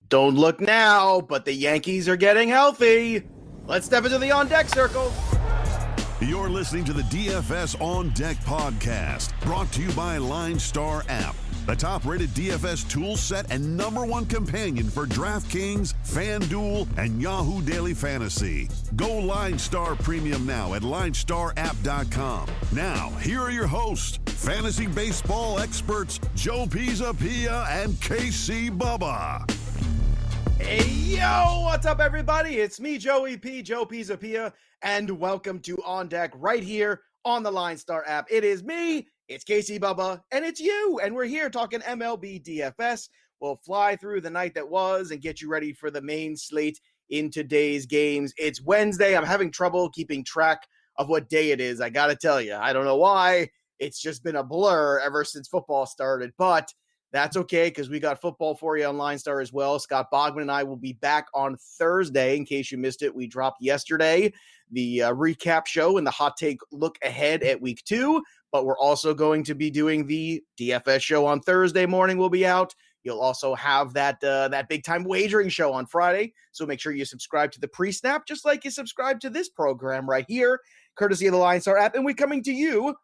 Don't look now, but the Yankees are getting healthy. Let's step into the On Deck Circle. You're listening to the DFS On Deck podcast, brought to you by LineStar App, the top-rated DFS tool set and #1 companion for DraftKings, FanDuel, and Yahoo Daily Fantasy. Go LineStar Premium now at LineStarApp.com. Now, here are your hosts, fantasy baseball experts Joe Pisapia and KC Bubba. Hey, yo, what's up, everybody? It's me, Joey P, Joe Pisapia, and welcome to On Deck right here on the LineStar app. It is me, it's KC Bubba, and it's you, and we're here talking MLB DFS. We'll fly through the night that was and get you ready for the main slate in today's games. It's Wednesday. I'm having trouble keeping track of what day it is. I gotta tell you, I don't know why. It's just been a blur ever since football started, but that's okay, because we got football for you on LineStar as well. Scott Bogman and I will be back on Thursday. In case you missed it, we dropped yesterday the recap show and the hot take look ahead at week 2, but we're also going to be doing the DFS show on Thursday morning. Will be out. You'll also have that big time wagering show on Friday. So make sure you subscribe to the pre-snap, just like you subscribe to this program right here, courtesy of the LineStar app. And we're coming to you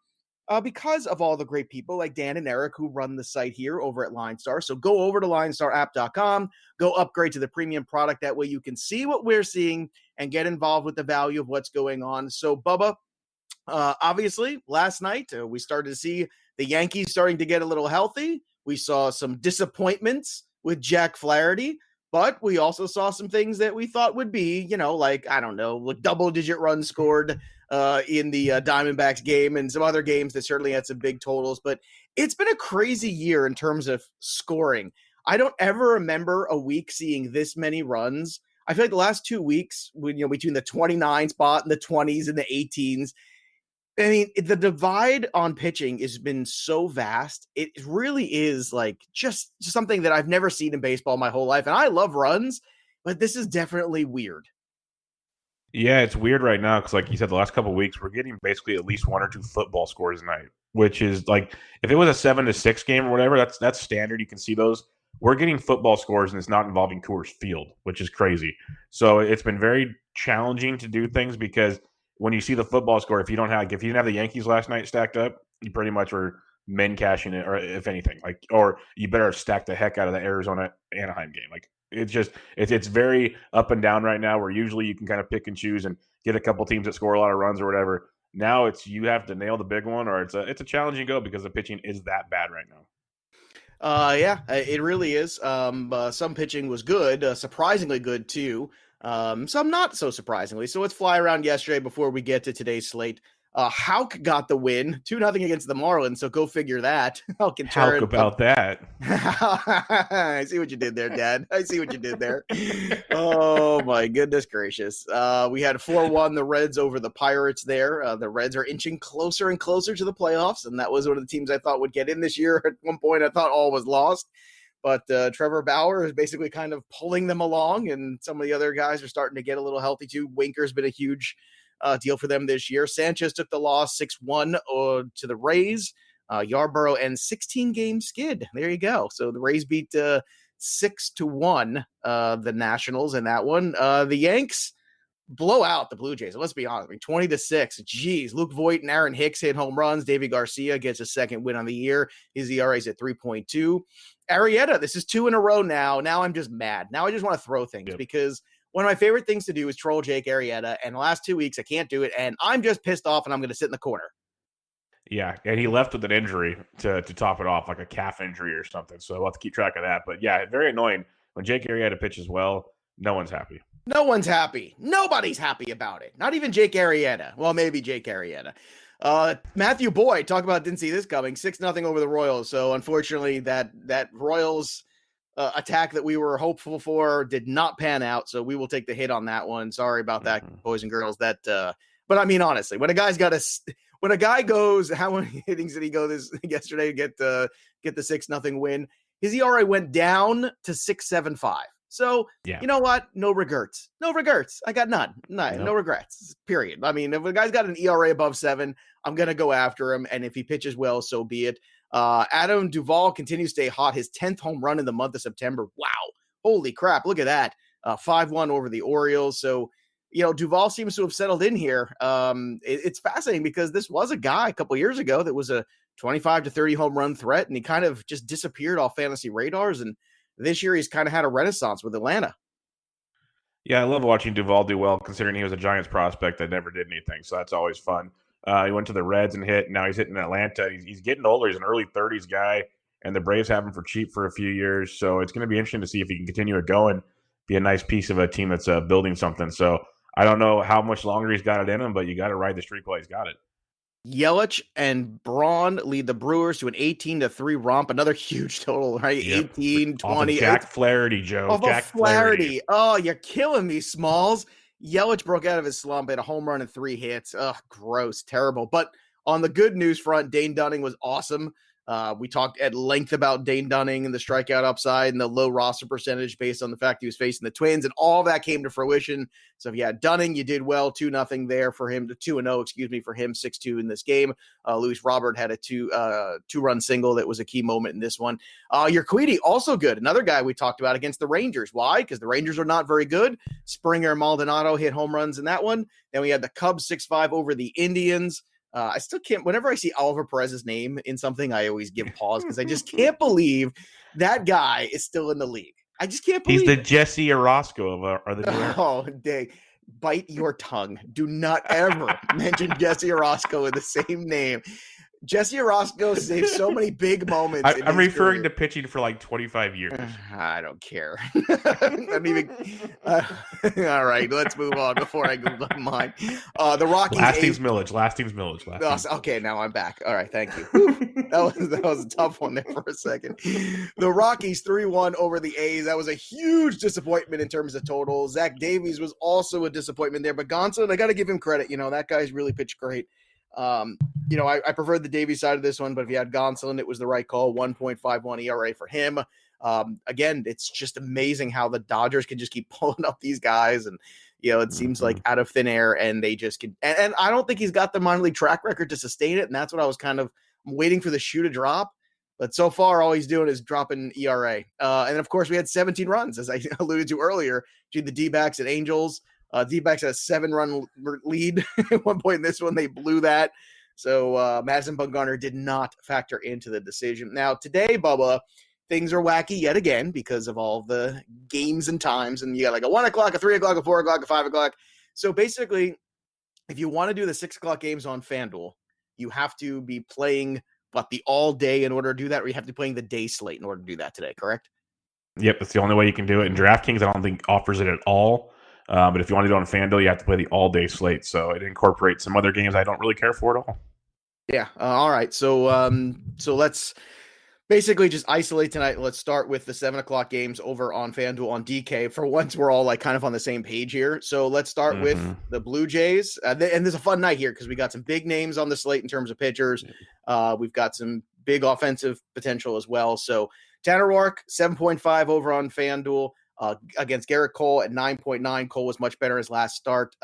because of all the great people like Dan and Eric who run the site here over at LineStar. So go over to LineStarApp.com, go upgrade to the premium product. That way you can see what we're seeing and get involved with the value of what's going on. So Bubba, obviously last night we started to see the Yankees starting to get a little healthy. We saw some disappointments with Jack Flaherty, but we also saw some things that we thought would be, like double-digit runs scored in the Diamondbacks game and some other games that certainly had some big totals. But it's been a crazy year in terms of scoring. I don't ever remember a week seeing this many runs. I feel like the last 2 weeks, between the 29 spot and the 20s and the 18s, I mean, the divide on pitching has been so vast. It really is like just something that I've never seen in baseball my whole life. And I love runs, but this is definitely weird. Yeah, it's weird right now because, like you said, the last couple of weeks, we're getting basically at least 1 or 2 football scores a night, which is like if it was a 7-6 game or whatever, that's standard. You can see those. We're getting football scores, and it's not involving Coors Field, which is crazy. So it's been very challenging to do things because when you see the football score, if you didn't have the Yankees last night stacked up, you pretty much were men cashing it, or if anything, or you better have stacked the heck out of the Arizona Anaheim game. Like it's very up and down right now, where usually you can kind of pick and choose and get a couple teams that score a lot of runs or whatever. Now you have to nail the big one, or it's a challenging go because the pitching is that bad right now. Yeah, it really is. Some pitching was good, surprisingly good too. Some not so surprisingly. So let's fly around yesterday before we get to today's slate. Houck got the win, 2-0 against the Marlins. So go figure that. Houck about that. I see what you did there, Dad. I see what you did there. Oh my goodness gracious. We had 4-1 the Reds over the Pirates there. The Reds are inching closer and closer to the playoffs, and that was one of the teams I thought would get in this year. At one point, I thought all was lost. But Trevor Bauer is basically kind of pulling them along, and some of the other guys are starting to get a little healthy too. Winker's been a huge deal for them this year. Sanchez took the loss 6-1 to the Rays. Yarborough and 16-game skid. There you go. So the Rays beat 6-1 the Nationals in that one. The Yanks blow out the Blue Jays. Let's be honest. 20-6. Jeez. Luke Voit and Aaron Hicks hit home runs. Davy Garcia gets a second win on the year. His ERA is at 3.2. Arrieta, this is 2 in a row now. Now I'm just mad. Now I just want to throw things because one of my favorite things to do is troll Jake Arrieta. And the last 2 weeks, I can't do it. And I'm just pissed off and I'm going to sit in the corner. Yeah, and he left with an injury to top it off, like a calf injury or something. So we'll have to keep track of that. But yeah, very annoying. When Jake Arrieta pitches well, no one's happy. No one's happy. Nobody's happy about it. Not even Jake Arrieta. Well, maybe Jake Arrieta. Matthew Boyd, talk about didn't see this coming. 6-0 over the Royals. So unfortunately, that Royals attack that we were hopeful for did not pan out. So we will take the hit on that one. Sorry about that, boys and girls. But I mean, honestly, when a guy goes, how many innings did he go yesterday to get the 6-0 win? His ERA went down to 6.75. So, You know what? No regrets. No regrets. I got none. No regrets, period. I mean, if a guy's got an ERA above 7, I'm going to go after him. And if he pitches well, so be it. Adam Duvall continues to stay hot. His 10th home run in the month of September. Wow. holy crap, look at that. 5-1 over the Orioles. So, Duvall seems to have settled in here. It's fascinating because this was a guy a couple years ago that was a 25 to 30 home run threat, and he kind of just disappeared off fantasy radars. And this year he's kind of had a renaissance with Atlanta. Yeah, I love watching Duvall do well, considering he was a Giants prospect that never did anything. So that's always fun. He went to the Reds and hit. Now he's hitting Atlanta. He's getting older. He's an early 30s guy, and the Braves have him for cheap for a few years. So it's going to be interesting to see if he can continue it going, be a nice piece of a team that's building something. So I don't know how much longer he's got it in him, but you got to ride the streak while he's got it. Yelich and Braun lead the Brewers to an 18-3 romp. Another huge total, right? Yep. 18, 20. Jack Flaherty, Joe. Off Jack of Flaherty. Oh, you're killing me, Smalls. Yelich broke out of his slump, had a home run and 3 hits. Ugh, gross, terrible. But on the good news front, Dane Dunning was awesome. We talked at length about Dane Dunning and the strikeout upside and the low roster percentage based on the fact he was facing the Twins, and all that came to fruition. So if you had Dunning, you did well. 2-0 there for him, 2-0, for him, 6-2 in this game. Luis Robert had a two-run single that was a key moment in this one. Urquidy, also good. Another guy we talked about against the Rangers. Why? Because the Rangers are not very good. Springer and Maldonado hit home runs in that one. Then we had the Cubs 6-5 over the Indians. I still can't, whenever I see Oliver Perez's name in something, I always give pause because I just can't believe that guy is still in the league. I just can't believe He's the Jesse Orosco of the New York. Oh, dang. Bite your tongue. Do not ever mention Jesse Orosco in the same name. Jesse Orosco saved so many big moments. I'm referring to pitching for like 25 years. I don't care. All right, let's move on before I Google mine. The Rockies. Last team's Millage. Okay, now I'm back. All right, thank you. That was a tough one there for a second. The Rockies 3-1 over the A's. That was a huge disappointment in terms of total. Zach Davies was also a disappointment there, but Gonsolin, I got to give him credit. That guy's really pitched great. I preferred the Davies side of this one, but if you had Gonsolin, it was the right call. 1.51 ERA for him. Again, it's just amazing how the Dodgers can just keep pulling up these guys, and it seems like out of thin air, and they just can. And I don't think he's got the minor league track record to sustain it, and that's what I was kind of waiting for the shoe to drop. But so far, all he's doing is dropping ERA. And of course, we had 17 runs, as I alluded to earlier, between the D-backs and Angels. D-backs had a 7-run lead at one point in this one. They blew that. So Madison Bumgarner did not factor into the decision. Now, today, Bubba, things are wacky yet again because of all the games and times. And you got like a 1 o'clock, a 3 o'clock, a 4 o'clock, a 5 o'clock. So basically, if you want to do the 6 o'clock games on FanDuel, you have to be playing the all day in order to do that, or you have to be playing the day slate in order to do that today, correct? Yep, that's the only way you can do it. And DraftKings, I don't think offers it at all. But if you want to do it on FanDuel, you have to play the all-day slate. So it incorporates some other games I don't really care for at all. Yeah. All right. So let's basically just isolate tonight. Let's start with the 7 o'clock games over on FanDuel on DK. For once, we're all like kind of on the same page here. So let's start with the Blue Jays. And there's a fun night here because we got some big names on the slate in terms of pitchers. We've got some big offensive potential as well. So Tanner Roark, 7.5 over on FanDuel. Against Garrett Cole at 9.9. Cole was much better his last start.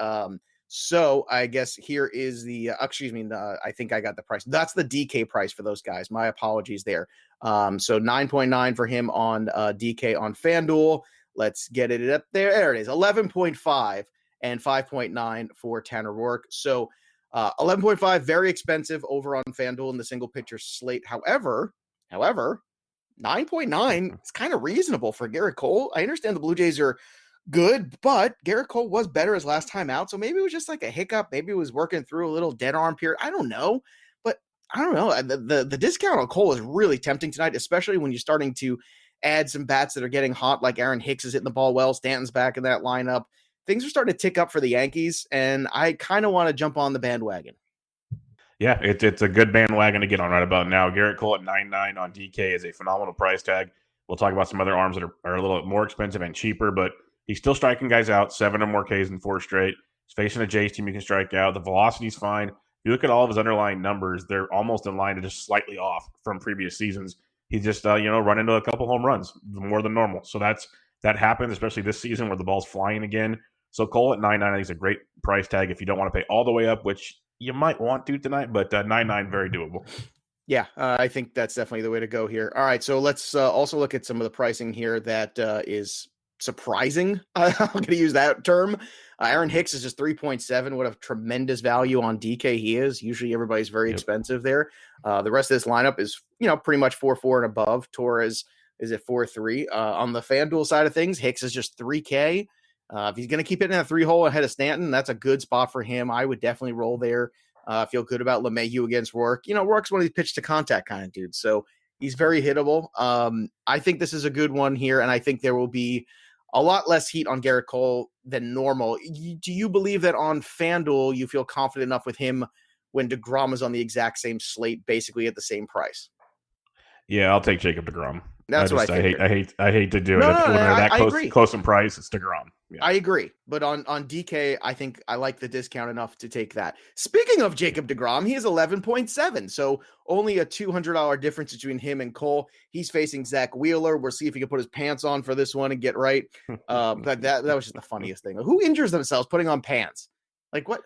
So I guess here is the, I think I got the price. That's the DK price for those guys. My apologies there. So 9.9 for him on DK on FanDuel. Let's get it up there. There it is. 11.5 and 5.9 for Tanner Roark. So 11.5, very expensive over on FanDuel in the single pitcher slate. However, 9.9, it's kind of reasonable for Garrett Cole. I understand the Blue Jays are good, but Garrett Cole was better his last time out. So maybe it was just like a hiccup. Maybe it was working through a little dead arm period. I don't know. But I don't know. The discount on Cole is really tempting tonight, especially when you're starting to add some bats that are getting hot, like Aaron Hicks is hitting the ball well. Stanton's back in that lineup. Things are starting to tick up for the Yankees, and I kind of want to jump on the bandwagon. Yeah, it's a good bandwagon to get on right about now. Garrett Cole at 9.9 on DK is a phenomenal price tag. We'll talk about some other arms that are a little more expensive and cheaper, but he's still striking guys out, 7 or more Ks in 4 straight. He's facing a Jays team he can strike out. The velocity's fine. If you look at all of his underlying numbers, they're almost in line to just slightly off from previous seasons. He's just run into a couple home runs more than normal. So that happens, especially this season where the ball's flying again. So Cole at 9.9, I think is a great price tag if you don't want to pay all the way up, which you might want to tonight, but 9.9 very doable. Yeah, I think that's definitely the way to go here. All right, so let's also look at some of the pricing here that is surprising. I'm going to use that term. Aaron Hicks is just 3.7. What a tremendous value on DK he is. Usually everybody's very expensive there. The rest of this lineup is, pretty much 4-4 and above. Torres is at 4-3. On the FanDuel side of things, Hicks is just 3K. If he's going to keep it in a 3-hole ahead of Stanton, that's a good spot for him. I would definitely roll there. Feel good about LeMahieu against Rourke. Rourke's one of these pitch to contact kind of dudes, so he's very hittable. I think this is a good one here, and I think there will be a lot less heat on Garrett Cole than normal. Do you believe that on FanDuel you feel confident enough with him when Degrom is on the exact same slate, basically at the same price? Yeah, I'll take Jacob Degrom. That's what I think. I hate to do it. When they're that close in price, it's Degrom. Yeah. I agree. But on DK, I think I like the discount enough to take that. Speaking of Jacob Degrom, he is 11.7. So only a $200 difference between him and Cole. He's facing Zach Wheeler. We'll see if he can put his pants on for this one and get right. But that was just the funniest thing. Who injures themselves putting on pants? Like what?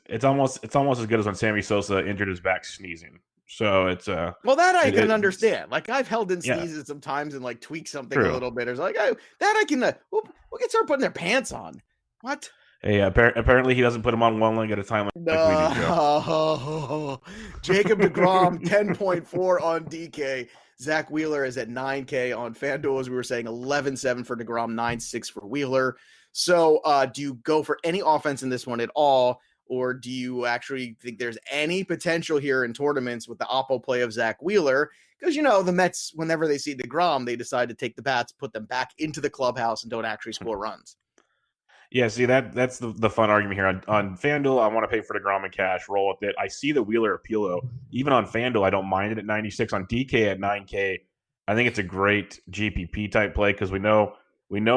It's almost as good as when Sammy Sosa injured his back sneezing. So it's well, that I can understand. Like I've held in sneezes sometimes and like tweak something a little bit. It's like that I can. We'll get started putting their pants on. What? Hey, apparently he doesn't put them on one leg at a time. Like we do, Joe. Jacob Degrom 10.4 on DK. Zach Wheeler is at 9K on FanDuel, as we were saying, 11.7 for Degrom, 9.6 for Wheeler. So, do you go for any offense in this one at all? Or do you actually think there's any potential here in tournaments with the oppo play of Zach Wheeler? Because, the Mets, whenever they see DeGrom, they decide to take the bats, put them back into the clubhouse, and don't actually score runs. Yeah, see, that's the fun argument here. On FanDuel, I want to pay for DeGrom in cash, roll with it. I see the Wheeler appeal, though. Even on FanDuel, I don't mind it at 96. On DK at 9K, I think it's a great GPP-type play because we know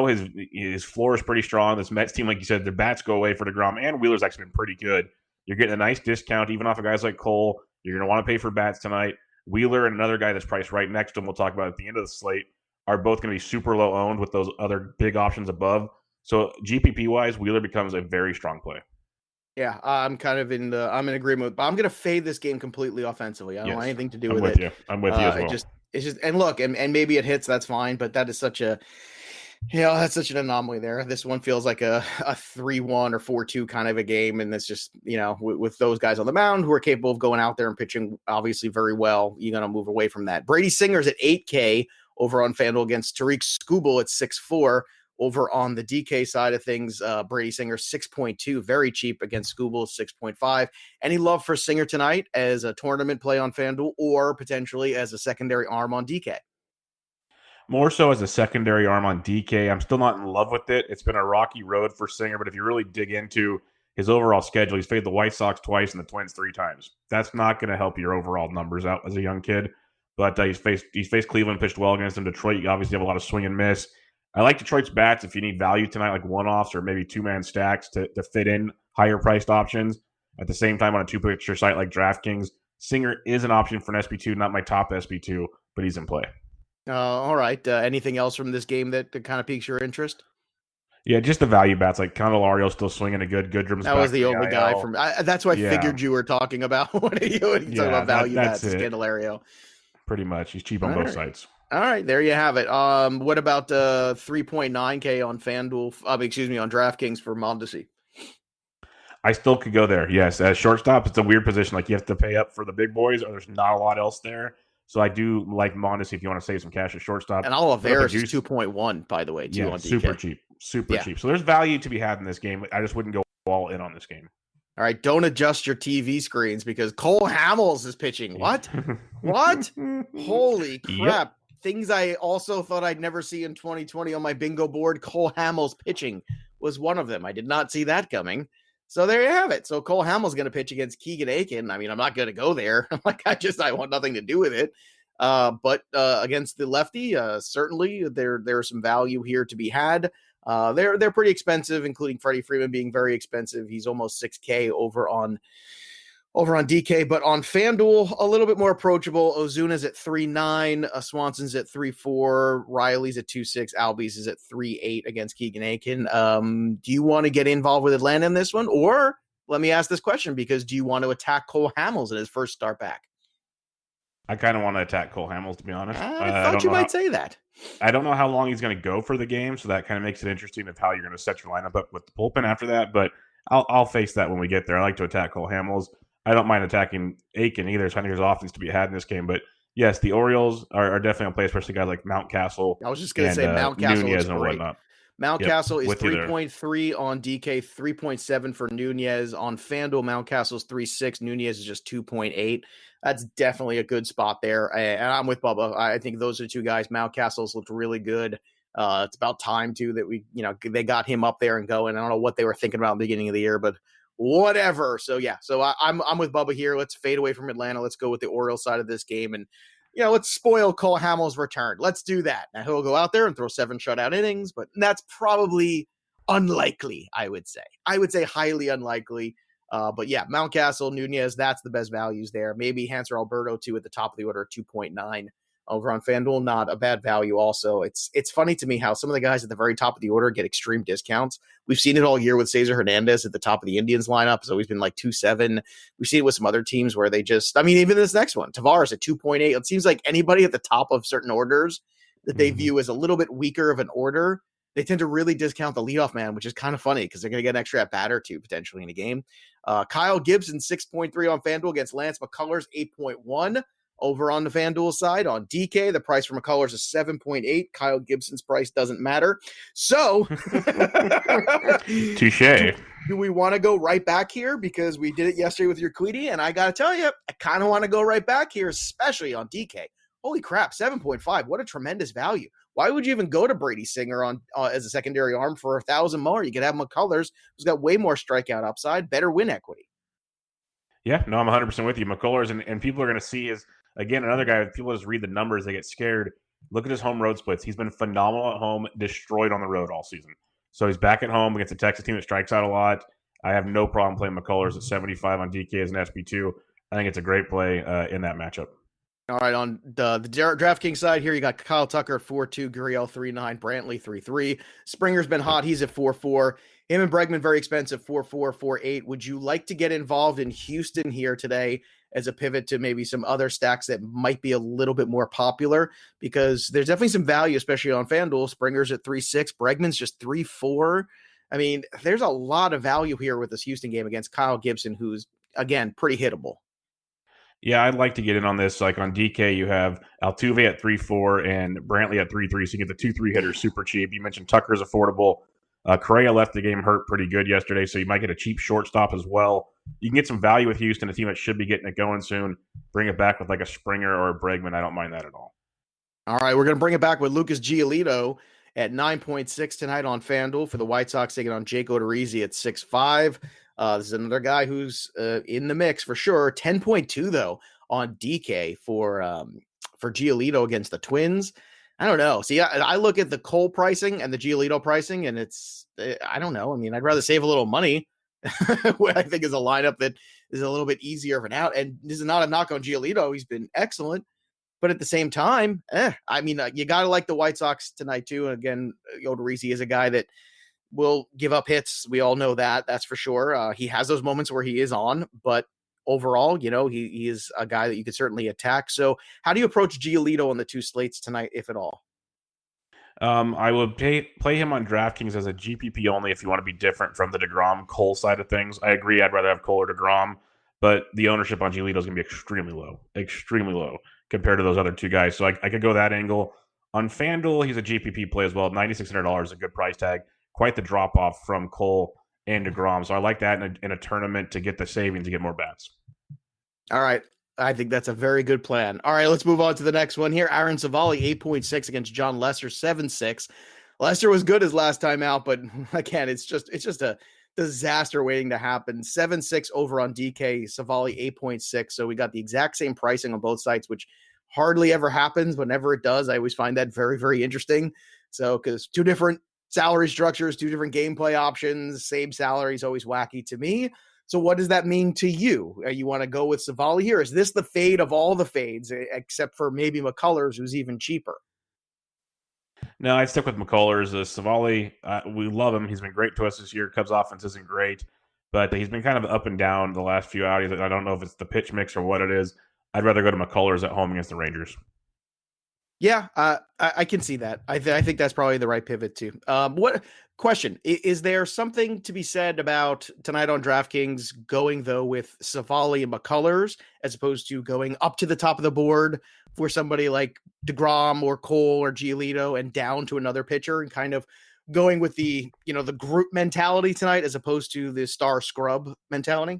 his floor is pretty strong. This Mets team, like you said, their bats go away for DeGrom, and Wheeler's actually been pretty good. You're getting a nice discount, even off of guys like Cole. You're going to want to pay for bats tonight. Wheeler and another guy that's priced right next to him, we'll talk about at the end of the slate, are both going to be super low owned with those other big options above. So GPP-wise, Wheeler becomes a very strong play. Yeah, I'm in agreement with, but I'm going to fade this game completely offensively. I don't want anything to do with it. I'm with you as well. It's just, and look, and maybe it hits, that's fine, but that is such a, that's such an anomaly there. This one feels like a 3-1 or 4-2 kind of a game. And it's just, with those guys on the mound who are capable of going out there and pitching obviously very well, you're going to move away from that. Brady Singer's at 8K over on FanDuel against Tariq Skubal at 6.4. Over on the DK side of things, Brady Singer 6.2, very cheap against Skubal 6.5. Any love for Singer tonight as a tournament play on FanDuel or potentially as a secondary arm on DK? More so as a secondary arm on DK. I'm still not in love with it. It's been a rocky road for Singer, but if you really dig into his overall schedule, he's faced the White Sox twice and the Twins 3 times. That's not going to help your overall numbers out as a young kid. But he's faced Cleveland, pitched well against them. Detroit, you obviously have a lot of swing and miss. I like Detroit's bats if you need value tonight, like one-offs or maybe two-man stacks to fit in higher-priced options. At the same time, on a two-picture site like DraftKings, Singer is an option for an SB2, not my top SB2, but he's in play. All right. Anything else from this game that kind of piques your interest? Yeah, just the value bats. Like Candelario still swinging a good. Goodrum's that was the only guy from. That's what I figured you were talking about when you talking about value bats. Candelario. Pretty much, he's cheap on both sides. All right, there you have it. What about 3.9K on FanDuel? On DraftKings for Mondesi? I still could go there. Yes, as shortstop, it's a weird position. Like you have to pay up for the big boys, or there's not a lot else there. So I do like Mondesi if you want to save some cash at shortstop. And Oliveras is 2.1, by the way, too, on DK. Super cheap. So there's value to be had in this game. I just wouldn't go all in on this game. All right, don't adjust your TV screens because Cole Hamels is pitching. What? What? Holy crap. Yep. Things I also thought I'd never see in 2020 on my bingo board. Cole Hamels pitching was one of them. I did not see that coming. So there you have it. So Cole Hamels going to pitch against Keegan Aiken. I mean, I'm not going to go there. I want nothing to do with it. But against the lefty, certainly there's some value here to be had. They're pretty expensive, including Freddie Freeman being very expensive. He's almost 6K over on DK, but on FanDuel, a little bit more approachable. Ozuna's at 3.9, Swanson's at 3.4, Riley's at 2.6, Albies is at 3.8 against Keegan Aiken. Do you want to get involved with Atlanta in this one? Or let me ask this question, because do you want to attack Cole Hamels in his first start back? I kind of want to attack Cole Hamels, to be honest. I thought you might say that. I don't know how long he's going to go for the game, so that kind of makes it interesting of how you're going to set your lineup up with the bullpen after that. But I'll face that when we get there. I like to attack Cole Hamels. I don't mind attacking Aiken either, so I think there's offense to be had in this game. But yes, the Orioles are definitely on play, especially guys like Mountcastle. I was just going to say Mountcastle Nunez is and great. whatnot. Mountcastle is 3.3 on DK, 3.7 for Nunez. On FanDuel, Mountcastle's 3.6. Nunez is just 2.8. That's definitely a good spot there. And I'm with Bubba. I think those are the two guys. Mountcastle's looked really good. It's about time, too, that they got him up there and going. I don't know what they were thinking about in the beginning of the year, but whatever. So, yeah. So I'm with Bubba here. Let's fade away from Atlanta. Let's go with the Orioles side of this game. And let's spoil Cole Hamels' return. Let's do that. Now, he'll go out there and throw 7 shutout innings, but that's probably unlikely, I would say. I would say highly unlikely. But yeah, Mountcastle, Nunez, that's the best values there. Maybe Hanser Alberto, too, at the top of the order, 2.9 over on FanDuel. Not a bad value also. It's funny to me how some of the guys at the very top of the order get extreme discounts. We've seen it all year with Cesar Hernandez at the top of the Indians lineup. It's always been like 2.7. We've seen it with some other teams where they even this next one, Tavares at 2.8. It seems like anybody at the top of certain orders that they view as a little bit weaker of an order, they tend to really discount the leadoff man, which is kind of funny because they're going to get an extra at bat or two potentially in a game. Kyle Gibson, 6.3 on FanDuel against Lance McCullers, 8.1 over on the FanDuel side. On DK, the price for McCullers is 7.8. Kyle Gibson's price doesn't matter. So, touche. Do we want to go right back here? Because we did it yesterday with your Queedy, and I got to tell you, I kind of want to go right back here, especially on DK. Holy crap, 7.5. What a tremendous value. Why would you even go to Brady Singer on as a secondary arm for 1,000 more? You could have McCullers, who's got way more strikeout upside, better win equity. Yeah, no, I'm 100% with you. McCullers, and people are going to see is, again, another guy, if people just read the numbers, they get scared. Look at his home road splits. He's been phenomenal at home, destroyed on the road all season. So he's back at home against a Texas team that strikes out a lot. I have no problem playing McCullers at 75 on DK as an SP2. I think it's a great play in that matchup. All right, on the DraftKings side here, you got Kyle Tucker at 4.2, Gurriel 3.9, Brantley 3.3. Springer's been hot. He's at 4.4. Him and Bregman, very expensive, 4.4, 4.8. Would you like to get involved in Houston here today as a pivot to maybe some other stacks that might be a little bit more popular? Because there's definitely some value, especially on FanDuel. Springer's at 3.6. Bregman's just 3.4. I mean, there's a lot of value here with this Houston game against Kyle Gibson, who's, again, pretty hittable. Yeah, I'd like to get in on this. Like on DK, you have Altuve at 3.4 and Brantley at 3.3, so you get the 2-3 hitters super cheap. You mentioned Tucker's affordable. Correa left the game hurt pretty good yesterday, so you might get a cheap shortstop as well. You can get some value with Houston, a team that should be getting it going soon. Bring it back with like a Springer or a Bregman. I don't mind that at all. All right, we're going to bring it back with Lucas Giolito at 9.6 tonight on FanDuel for the White Sox, taking on Jake Odorizzi at 6.5. This is another guy who's in the mix for sure. 10.2 though on DK for Giolito against the Twins. I don't know. See, I look at the Cole pricing and the Giolito pricing, and I don't know. I mean, I'd rather save a little money. What I think is a lineup that is a little bit easier of an out. And this is not a knock on Giolito. He's been excellent. But at the same time, I mean, you got to like the White Sox tonight too. And again, Odorizzi is a guy that will give up hits. We all know that. That's for sure. He has those moments where he is on, but overall, he is a guy that you could certainly attack. So how do you approach Giolito on the two slates tonight, if at all? I would play him on DraftKings as a GPP only if you want to be different from the Degrom Cole side of things. I agree. I'd rather have Cole or Degrom, but the ownership on Giolito is going to be extremely low compared to those other two guys. So I could go that angle. On FanDuel, he's a GPP play as well. $9,600 is a good price tag. Quite the drop off from Cole and Degrom. So I like that in a tournament to get the savings to get more bats. All right. I think that's a very good plan. All right, let's move on to the next one here. Aaron Savali, 8.6 against John Lester, 7.6. Lester was good his last time out, but again, it's just a disaster waiting to happen. 7.6 over on DK, Savali 8.6. So we got the exact same pricing on both sites, which hardly ever happens. Whenever it does, I always find that very, very interesting. So because two different salary structures, two different gameplay options, same salary is always wacky to me. So what does that mean to you? You want to go with Savali here? Is this the fade of all the fades, except for maybe McCullers, who's even cheaper? No, I'd stick with McCullers. Savali, we love him. He's been great to us this year. Cubs offense isn't great, but he's been kind of up and down the last few outings. I don't know if it's the pitch mix or what it is. I'd rather go to McCullers at home against the Rangers. Yeah, I can see that. I think that's probably the right pivot too. What question is there something to be said about tonight on DraftKings going though with Savali and McCullers as opposed to going up to the top of the board for somebody like Degrom or Cole or Giolito and down to another pitcher and kind of going with the the group mentality tonight as opposed to the star scrub mentality?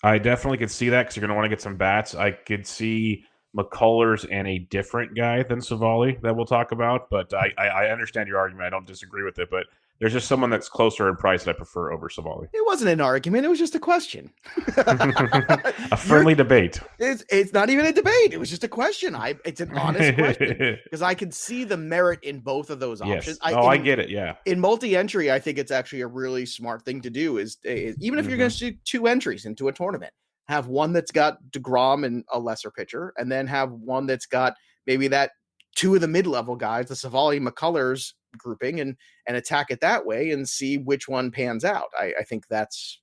I definitely could see that because you're going to want to get some bats. I could see McCullers and a different guy than Savali that we'll talk about, but I understand your argument. I don't disagree with it, but there's just someone that's closer in price that I prefer over Savali. It wasn't an argument. It was just a question. A friendly debate. It's not even a debate. It was just a question. It's an honest question because I can see the merit in both of those options. Yes. I get it. Yeah. In multi-entry, I think it's actually a really smart thing to do is even if you're going to do 2 entries into a tournament, have one that's got Degrom and a lesser pitcher, and then have one that's got maybe that 2 of the mid-level guys, the Savali McCullers grouping, and attack it that way and see which one pans out. I think that's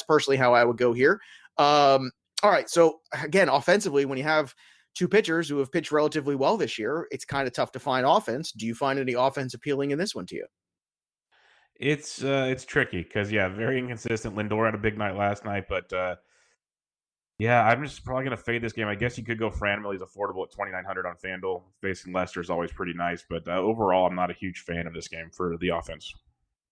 personally how I would go here. All right. So again, offensively, when you have 2 pitchers who have pitched relatively well this year, it's kind of tough to find offense. Do you find any offense appealing in this one to you? It's tricky because very inconsistent. Lindor had a big night last night, but yeah, I'm just probably going to fade this game. I guess you could go Franmil. He's affordable at 2,900 on FanDuel. Facing Leicester is always pretty nice, but overall, I'm not a huge fan of this game for the offense.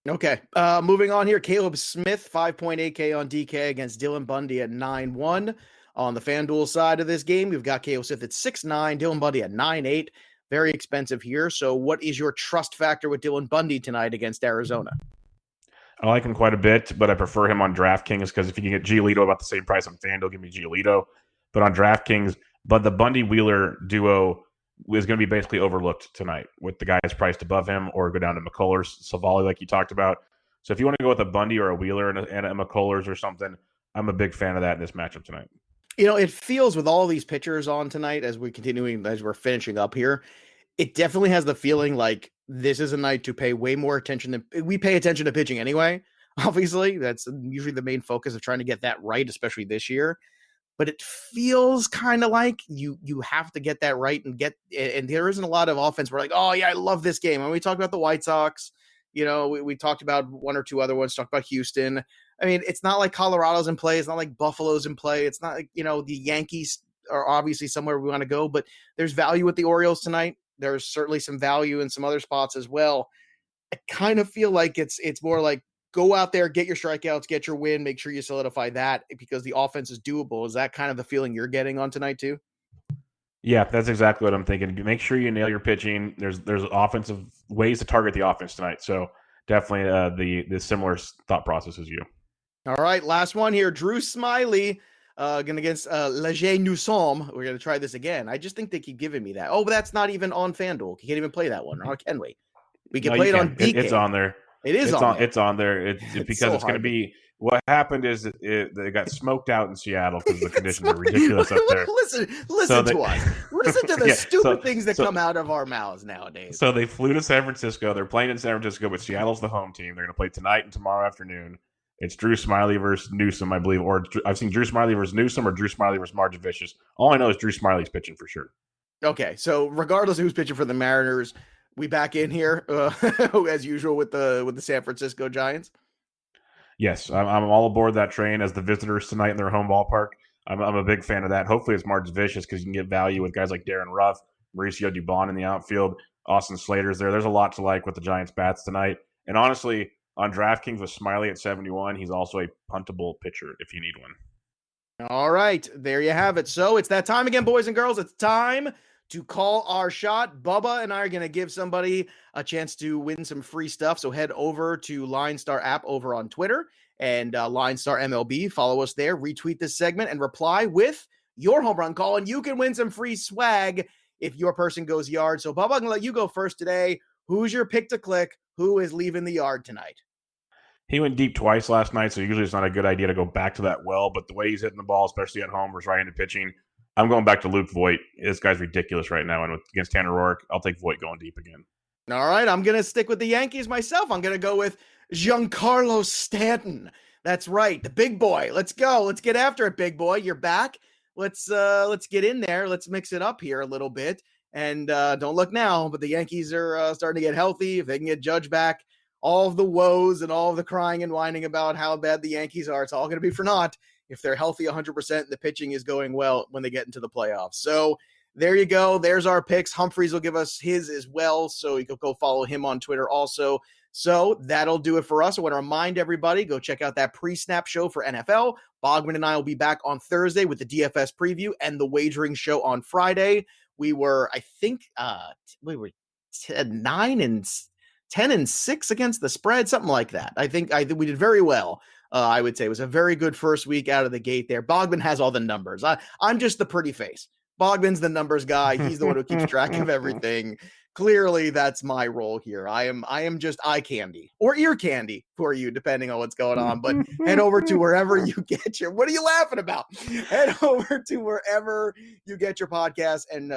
Okay. Moving on here, Caleb Smith, 5.8K on DK against Dylan Bundy at 9-1. On the FanDuel side of this game, we've got Caleb Smith at 6.9, Dylan Bundy at 9.8. Very expensive here. So what is your trust factor with Dylan Bundy tonight against Arizona? I like him quite a bit, but I prefer him on DraftKings because if you can get Giolito about the same price on FanDuel, give me Giolito. But on DraftKings, the Bundy-Wheeler duo is going to be basically overlooked tonight with the guys priced above him or go down to McCullers, Savali like you talked about. So if you want to go with a Bundy or a Wheeler and a McCullers or something, I'm a big fan of that in this matchup tonight. It feels with all these pitchers on tonight as we're finishing up here, it definitely has the feeling like this is a night to pay way more attention than we pay attention to pitching anyway. Obviously, that's usually the main focus of trying to get that right, especially this year. But it feels kind of like you have to get that right and there isn't a lot of offense. We're like, oh yeah, I love this game. And we talked about the White Sox, we talked about 1 or 2 other ones, talked about Houston. I mean, it's not like Colorado's in play. It's not like Buffalo's in play. It's not like, the Yankees are obviously somewhere we want to go, but there's value with the Orioles tonight. There's certainly some value in some other spots as well. I kind of feel like it's more like go out there, get your strikeouts, get your win, make sure you solidify that because the offense is doable. Is that kind of the feeling you're getting on tonight too? Yeah, that's exactly what I'm thinking. Make sure you nail your pitching. There's offensive ways to target the offense tonight. So definitely the similar thought process as you. All right, last one here. Drew Smiley going against Leger Nous Sommes. We're going to try this again. I just think they keep giving me that. Oh, but that's not even on FanDuel. You can't even play that one, or can we? We can play it on DK. It's on there. It is on there. It's on there. It's because so it's going to be – what happened is they got smoked out in Seattle because the conditions are ridiculous up there. Listen to us. Listen to the stupid things that come out of our mouths nowadays. So they flew to San Francisco. They're playing in San Francisco, but Seattle's the home team. They're going to play tonight and tomorrow afternoon. It's Drew Smiley versus Newsom, I believe. Or I've seen Drew Smiley versus Newsom or Drew Smiley versus Margin Vicious. All I know is Drew Smiley's pitching for sure. Okay, so regardless of who's pitching for the Mariners, we back in here as usual with the San Francisco Giants. Yes, I'm all aboard that train as the visitors tonight in their home ballpark. I'm a big fan of that. Hopefully it's Margin Vicious because you can get value with guys like Darren Ruff, Mauricio Dubon in the outfield, Austin Slater's there. There's a lot to like with the Giants bats tonight. And honestly, on DraftKings with Smiley at 71, he's also a puntable pitcher if you need one. All right, there you have it. So it's that time again, boys and girls. It's time to call our shot. Bubba and I are going to give somebody a chance to win some free stuff. So head over to LineStar App over on Twitter and LineStar MLB. Follow us there, retweet this segment, and reply with your home run call, and you can win some free swag if your person goes yard. So Bubba, I'm going to let you go first today. Who's your pick to click? Who is leaving the yard tonight? He went deep twice last night, so usually it's not a good idea to go back to that well. But the way he's hitting the ball, especially at home, versus right-handed pitching, I'm going back to Luke Voit. This guy's ridiculous right now. And against Tanner Roark, I'll take Voit going deep again. All right, I'm going to stick with the Yankees myself. I'm going to go with Giancarlo Stanton. That's right, the big boy. Let's go. Let's get after it, big boy. You're back. Let's get in there. Let's mix it up here a little bit. And don't look now, but the Yankees are starting to get healthy. If they can get Judge back, all of the woes and all of the crying and whining about how bad the Yankees are, it's all going to be for naught if they're healthy 100% and the pitching is going well when they get into the playoffs. So there you go. There's our picks. Humphreys will give us his as well, so you can go follow him on Twitter also. So that'll do it for us. I want to remind everybody, go check out that pre-snap show for NFL. Bogman and I will be back on Thursday with the DFS preview and the wagering show on Friday. We were, I think, we were 10-6 against the spread, something like that. I think we did very well. I would say it was a very good first week out of the gate there. Bogman has all the numbers. I'm just the pretty face. Bogman's the numbers guy. He's the one who keeps track of everything. Clearly, that's my role here. I am just eye candy or ear candy for you, depending on what's going on. But head over to wherever you get your. What are you laughing about? Head over to wherever you get your podcast and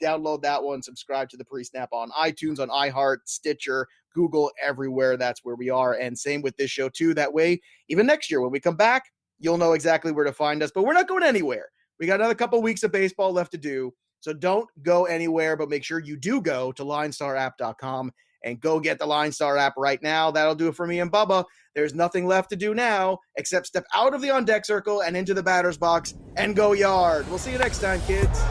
download that one. Subscribe to the pre-snap on iTunes, on iHeart, Stitcher, Google, everywhere. That's where we are. And same with this show too. That way, even next year when we come back, you'll know exactly where to find us. But we're not going anywhere. We got another couple weeks of baseball left to do. So don't go anywhere, but make sure you do go to LineStarApp.com and go get the LineStar app right now. That'll do it for me and Bubba. There's nothing left to do now except step out of the on-deck circle and into the batter's box and go yard. We'll see you next time, kids.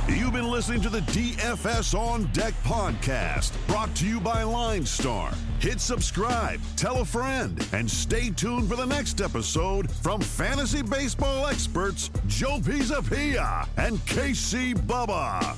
You've been listening to the DFS On Deck podcast, brought to you by LineStar. Hit subscribe, tell a friend, and stay tuned for the next episode from fantasy baseball experts Joe Pisapia and KC Bubba.